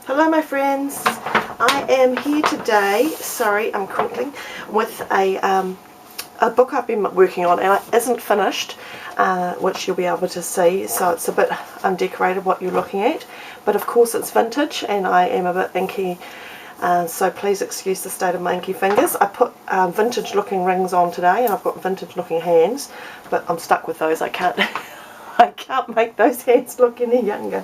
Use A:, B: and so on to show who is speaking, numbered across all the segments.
A: Hello my friends, I am here today, sorry I'm crinkling, with a book I've been working on and it isn't finished, which you'll be able to see, so it's a bit undecorated what you're looking at, but of course it's vintage and I am a bit inky, so please excuse the state of my inky fingers. I put vintage looking rings on today and I've got vintage looking hands, but I'm stuck with those. I can't I can't make those hands look any younger.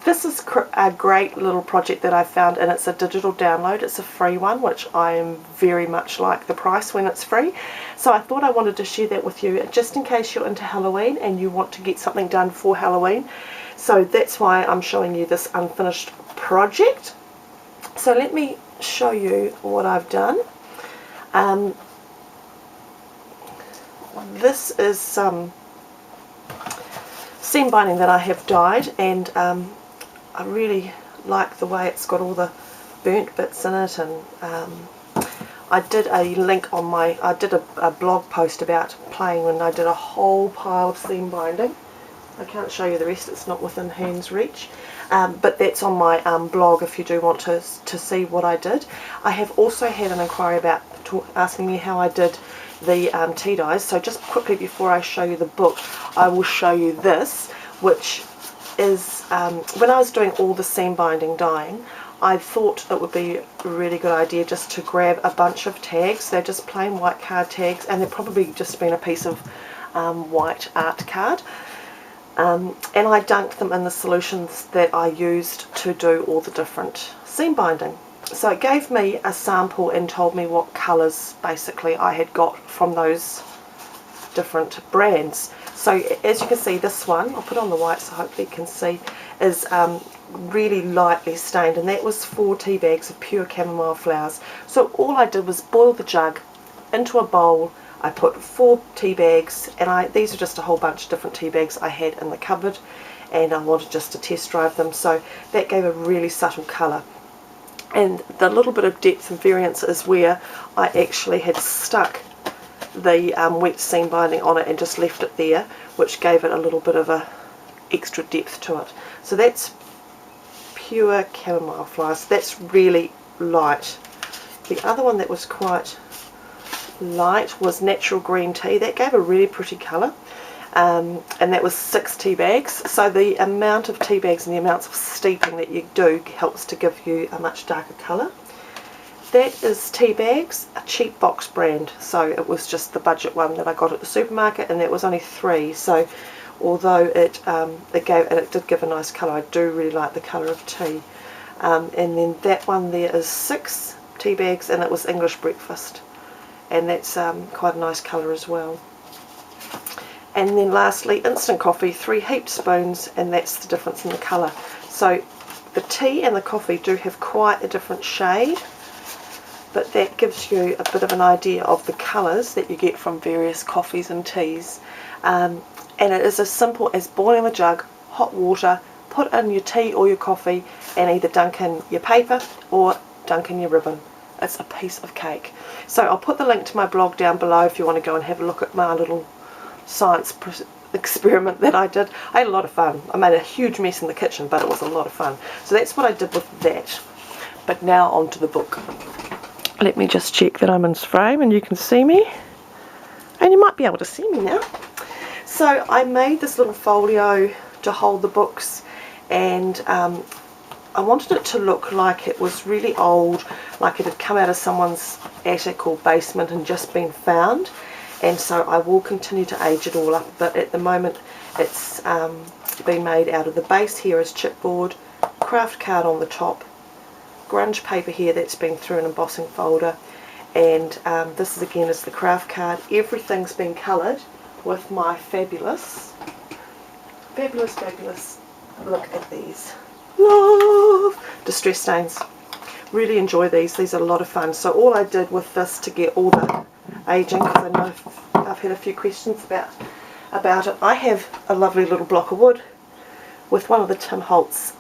A: This is a great little project that I found, and it's a digital download. It's a free one, which I am very much like the price when it's free. So I thought I wanted to share that with you, just in case you're into Halloween and you want to get something done for Halloween. So that's why I'm showing you this unfinished project. So let me show you what I've done. This is some seam binding that I have dyed, and I really like the way it's got all the burnt bits in it, and I did a link on I did a blog post about playing when I did a whole pile of seam binding. I can't show you the rest, it's not within hand's reach, but that's on my blog if you do want to see what I did. I have also had an inquiry about asking me how I did the tea dyes, so just quickly before I show you the book, I will show you this, which is when I was doing all the seam binding dyeing, I thought it would be a really good idea just to grab a bunch of tags. They're just plain white card tags, and they've probably just been a piece of white art card, and I dunked them in the solutions that I used to do all the different seam binding. So it gave me a sample and told me what colours basically I had got from those different brands. So as you can see, this one, I'll put on the white so hopefully you can see, is really lightly stained, and that was 4 tea bags of pure chamomile flowers. So all I did was boil the jug into a bowl. I put 4 tea bags, and these are just a whole bunch of different tea bags I had in the cupboard, and I wanted just to test drive them, so that gave a really subtle colour. And the little bit of depth and variance is where I actually had stuck the wet seam binding on it and just left it there, which gave it a little bit of a extra depth to it. So that's pure chamomile flowers. That's really light. The other one that was quite light was natural green tea. That gave a really pretty colour, and that was 6 tea bags. So the amount of tea bags and the amounts of steeping that you do helps to give you a much darker colour. That is tea bags, a cheap box brand, so it was just the budget one that I got at the supermarket, and that was only 3. So although it did give a nice colour, I do really like the colour of tea. And then that one there is 6 tea bags, and it was English breakfast, and that's quite a nice colour as well. And then lastly, instant coffee, 3 heaped spoons, and that's the difference in the colour. So the tea and the coffee do have quite a different shade, but that gives you a bit of an idea of the colours that you get from various coffees and teas. And it is as simple as boiling the jug, hot water, put in your tea or your coffee, and either dunk in your paper or dunk in your ribbon. It's a piece of cake. So I'll put the link to my blog down below if you want to go and have a look at my little science experiment that I did. I had a lot of fun. I made a huge mess in the kitchen, but it was a lot of fun. So that's what I did with that. But now on to the book. Let me just check that I'm in frame and you can see me. And you might be able to see me now. So I made this little folio to hold the books, and I wanted it to look like it was really old, like it had come out of someone's attic or basement and just been found. And so I will continue to age it all up, but at the moment it's been made out of the base here is chipboard, craft card on the top, grunge paper here that's been through an embossing folder, and this is again is the craft card. Everything's been coloured with my fabulous look at these, love distress stains. Really enjoy these are a lot of fun. So all I did with this to get all the aging, because I know I've had a few questions about it, I have a lovely little block of wood with one of the Tim Holtz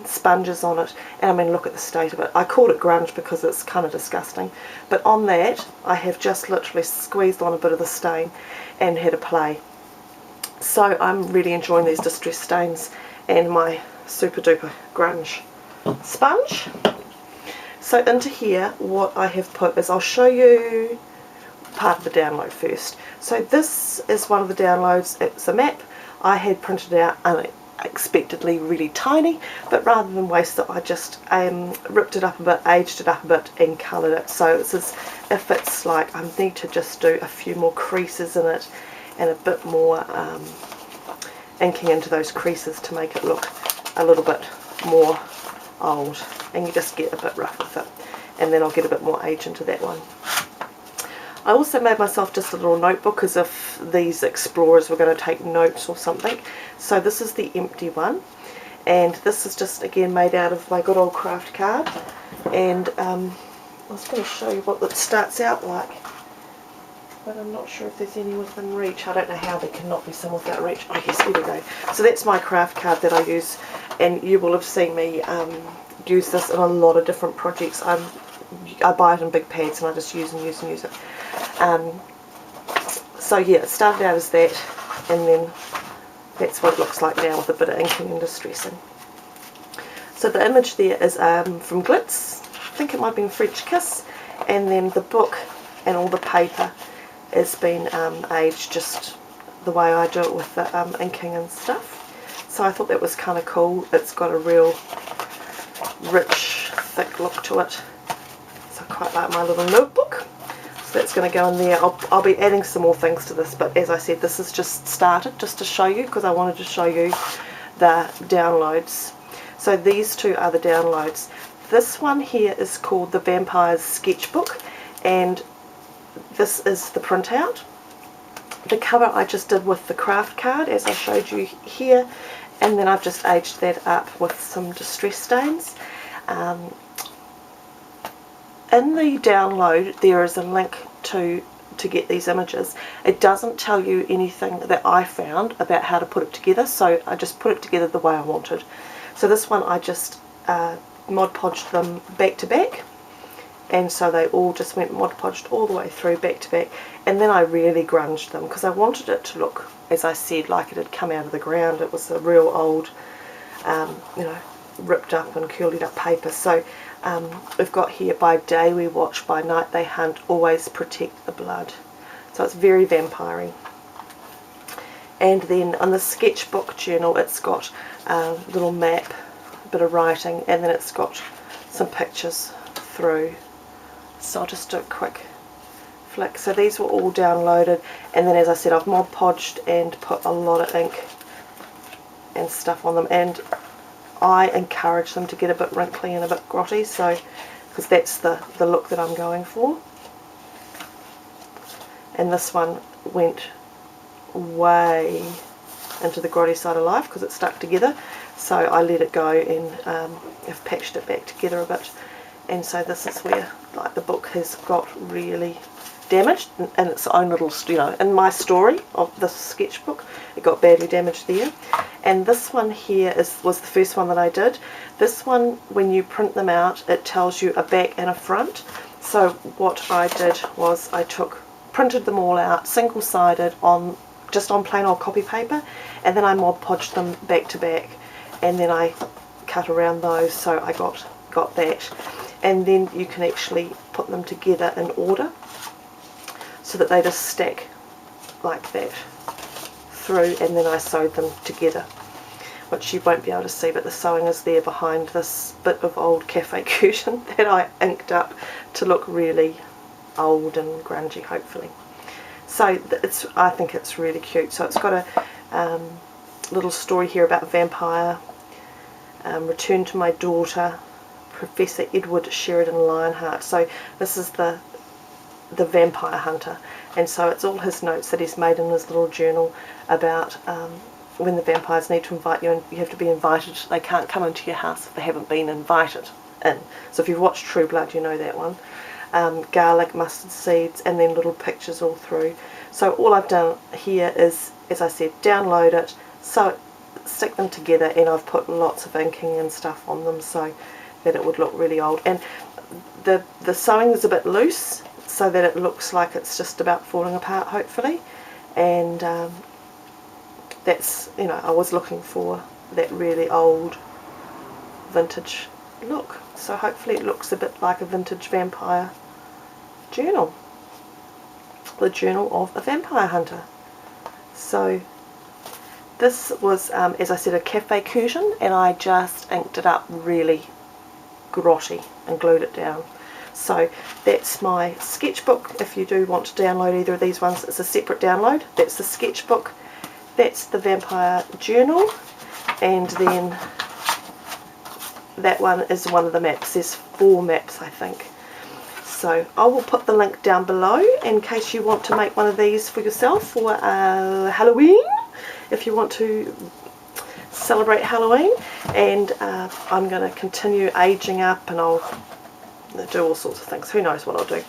A: sponges on it, and I mean look at the state of it. I called it grunge because it's kind of disgusting, but on that I have just literally squeezed on a bit of the stain and had a play. So I'm really enjoying these distress stains, and my super duper grunge sponge. So into here what I have put is, I'll show you part of the download first. So this is one of the downloads. It's a map I had printed out unexpectedly really tiny, but rather than waste it I just ripped it up a bit, aged it up a bit and coloured it. So it's as if it's like I need to just do a few more creases in it and a bit more inking into those creases to make it look a little bit more old, and you just get a bit rough with it, and then I'll get a bit more age into that one. I also made myself just a little notebook as if these explorers were going to take notes or something. So this is the empty one, and this is just again made out of my good old craft card, and I was going to show you what it starts out like, but I'm not sure if there's any within reach. I don't know how there cannot be some without reach. Oh yes, here we go. So that's my craft card that I use, and you will have seen me use this in a lot of different projects. I buy it in big pads and I just use and use and use it. So yeah, it started out as that, and then that's what it looks like now with a bit of inking and distressing. So the image there is from Glitz, I think it might have been French Kiss, and then the book and all the paper has been aged just the way I do it with the inking and stuff. So I thought that was kind of cool. It's got a real rich, thick look to it. So I quite like my little notebook. So that's going to go in there. I'll be adding some more things to this, but as I said, this is just started just to show you, because I wanted to show you the downloads. So these two are the downloads. This one here is called the Vampire's Sketchbook, and this is the printout. The cover I just did with the craft card, as I showed you here, and then I've just aged that up with some distress stains. In the download there is a link to get these images. It doesn't tell you anything that I found about how to put it together, so I just put it together the way I wanted. So this one I just Mod Podged them back to back, and so they all just went Mod Podged all the way through back to back, and then I really grunged them because I wanted it to look, as I said, like it had come out of the ground. It was a real old you know, ripped up and curled up paper. So we've got here, by day we watch, by night they hunt, always protect the blood. So it's very vampire-y. And then on the sketchbook journal it's got a little map, a bit of writing, and then it's got some pictures through. So I'll just do a quick flick. So these were all downloaded, and then as I said, I've Mod Podged and put a lot of ink and stuff on them, and I encourage them to get a bit wrinkly and a bit grotty, so because that's the look that I'm going for. And this one went way into the grotty side of life because it stuck together, so I let it go and have patched it back together a bit. And so this is where, like, the book has got really damaged in its own little, you know, in my story of the sketchbook, it got badly damaged there. And this one here was the first one that I did. This one, when you print them out, it tells you a back and a front. So what I did was I printed them all out single-sided just on plain old copy paper, and then I Mod Podged them back to back, and then I cut around those, so I got that. And then you can actually put them together in order so that they just stack like that through, and then I sewed them together, which you won't be able to see, but the sewing is there behind this bit of old cafe curtain that I inked up to look really old and grungy, hopefully. So I think it's really cute. So it's got a little story here about a vampire, return to my daughter, Professor Edward Sheridan Lionheart. So this is the vampire hunter, and so it's all his notes that he's made in his little journal about when the vampires need to invite you, and you have to be invited. They can't come into your house if they haven't been invited in. So if you've watched True Blood, you know that one. Garlic, mustard seeds, and then little pictures all through. So all I've done here is, as I said, download it, stick them together, and I've put lots of inking and stuff on them so that it would look really old. And the sewing is a bit loose, so that it looks like it's just about falling apart, hopefully. And that's, you know, I was looking for that really old vintage look. So hopefully it looks a bit like a vintage vampire journal. The Journal of a Vampire Hunter. So this was, as I said, a cafe cushion, and I just inked it up really grotty and glued it down. So that's my sketchbook. If you do want to download either of these ones, it's a separate download. That's the sketchbook, that's the vampire journal, and then that one is one of the maps. There's 4 maps, I think. So I will put the link down below in case you want to make one of these for yourself for Halloween, if you want to celebrate Halloween. And I'm going to continue aging up, and I'll do all sorts of things. Who knows what I'll do.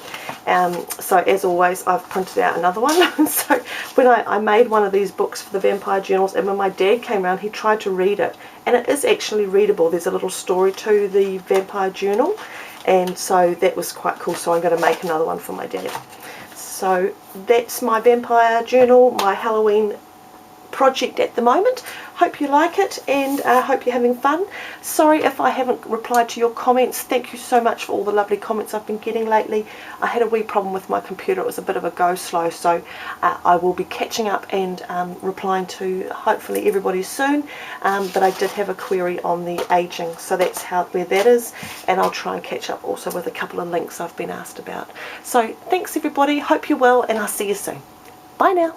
A: So as always, I've printed out another one. So when I made one of these books for the vampire journals, and when my dad came around, he tried to read it, and it is actually readable. There's a little story to the vampire journal, and so that was quite cool. So I'm going to make another one for my dad. So that's my vampire journal, my Halloween project at the moment. Hope you like it, and hope you're having fun. Sorry if I haven't replied to your comments. Thank you so much for all the lovely comments I've been getting lately. I had a wee problem with my computer. It was a bit of a go slow, so I will be catching up and replying to hopefully everybody soon. But I did have a query on the aging, so that's where that is, and I'll try and catch up also with a couple of links I've been asked about. So thanks everybody, hope you're well, and I'll see you soon. Bye now.